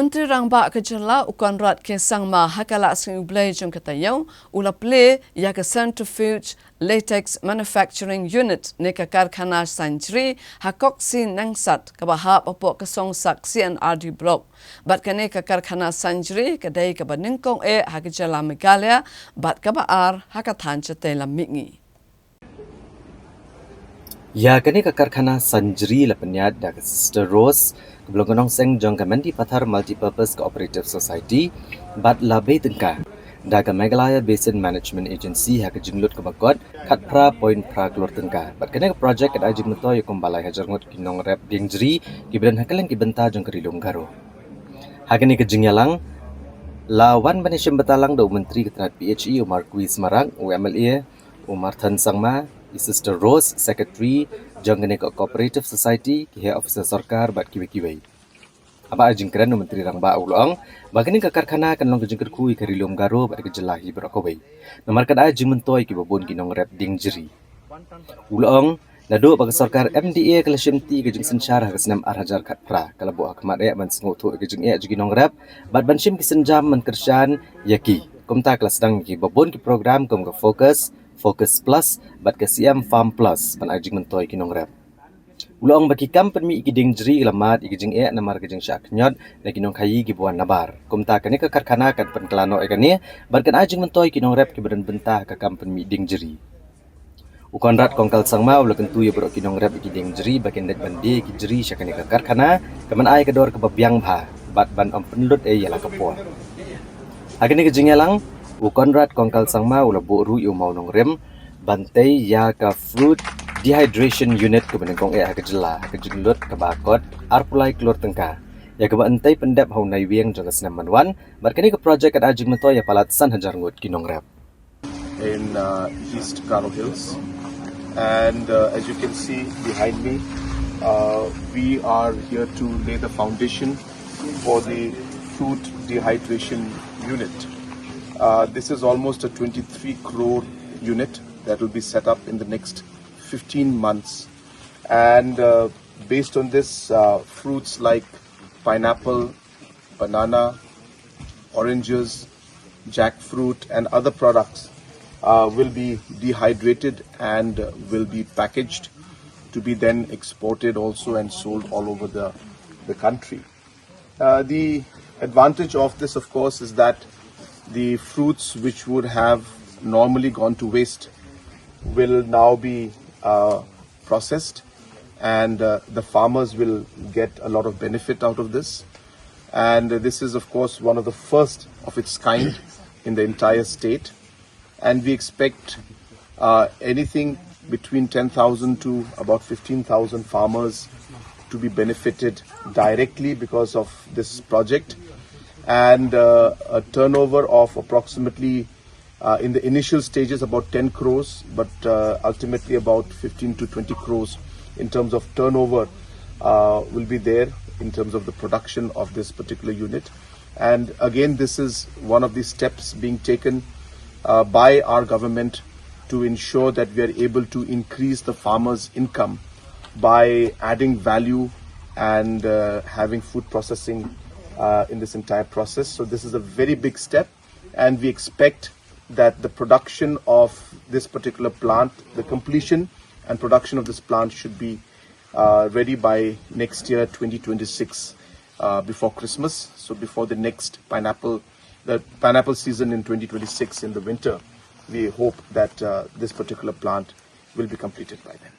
Menteri Rangba Kejala Ukonrat Kesangma Hakala Sing Blay Jung Katayau Ulaple Yaka Centrifuge Latex Manufacturing Unit Neka Karkhana Sanjri Hakoksi Nangsat Kabahap Opo Kasong Sak CNRD Block Bat Kaneka Karkhana Sanjri Kadai Kabaningkong Hakejala Megalia Bat Kabaar Hakatan Chatela Mingi Ya kini ke Karkhana Sanjri Lapanyat dan Sister Rose Keblongonong Seng Jong Kemendi Pathar Multipurpose Cooperative Society Bat Labe Tengka Daga Meghalaya Basin Management Agency Hak Jinglut Kebakot Khatpra Point Pra Klor Tengka Bat kini ke projek Kat Ajing Meto Yukum Balai Hajarngut Kinong Rep Dingjri Kibran Hakaleng Kibenta Jong Kerilung Garo Hak ini ke Jingyalang Lawan Banishim Betalang Do Menteri Ketenat PHE Umar Kui Semarang UMLA Umar Tan Sangma Sister Rose, Secretary, Jongganeka Cooperative Society, Kihai Officer Sarkar, Bat Kiwi-Kiwi. Aba ajing keren Menteri Rangba Ulong, bagani ke Karkhana kan long kejengker kui ke Rilum Garo, Bat Kejelahi Berakawai. Namarkan ajing mentoy kibabun kinong rep Dingjri. Ulong, nado bagi Sarkar MDA Kalashimti kejeng sensyar Hagasnam Arhajar Khatpra, Kalabu Akmat Ayak Man Sengutu kejeng Ayak Juginong Rep, Bat Banshim Kisenjam Menkersyan, Yaki. Kumta kelas sedang kibabun ki program kum ke Focus Plus, bat ke Siam Farm Plus, pan ajing mentoy kinong rep. Ulong bagi company iki Dingjri lamat iki jing namar kejeng syaknyot na kinong kayi gibuan nabar. Kumta kani ke Karkhana kan pan kelano ekani, bat kan ajing mentoy kinong rep ki badan bentah ke company Dingjri. Ukonrat kongkal sangma ula kentu ya berok kinong rep iki Dingjri bakin det bandi iki jri syakani ke Karkhana, kaman ay kedor ke babyang bha, bat ban om penlut yala kepo. Agani kejeng yalang Ukonrat kongkal sangma ula boru yu mau nong rem bantai ya ka fruit dehydration unit ke benengkong Hakejela Hakejenglut ke bakot arpulai klor tengka ya ke bantai pendap hau nai wieng jong senam manwan barkani ke projek kat ajing meto ya palat san hajarngut kinong rep in East Garo Hills and as you can see behind me we are here to lay the foundation for the fruit dehydration unit. This is almost a 23 crore unit that will be set up in the next 15 months. And based on this, fruits like pineapple, banana, oranges, jackfruit and other products will be dehydrated and will be packaged to be then exported also and sold all over the country. The advantage of this, of course, is that the fruits which would have normally gone to waste will now be processed and the farmers will get a lot of benefit out of this. And this is of course one of the first of its kind in the entire state. And we expect anything between 10,000 to about 15,000 farmers to be benefited directly because of this project. And a turnover of approximately in the initial stages about 10 crores, but ultimately about 15 to 20 crores in terms of turnover will be there in terms of the production of this particular unit. And again, this is one of the steps being taken by our government to ensure that we are able to increase the farmers' income by adding value and having food processing in this entire process. So this is a very big step, and we expect that the production of this particular plant, the completion and production of this plant should be ready by next year 2026 before Christmas. So before the next pineapple season in 2026 in the winter, we hope that this particular plant will be completed by then.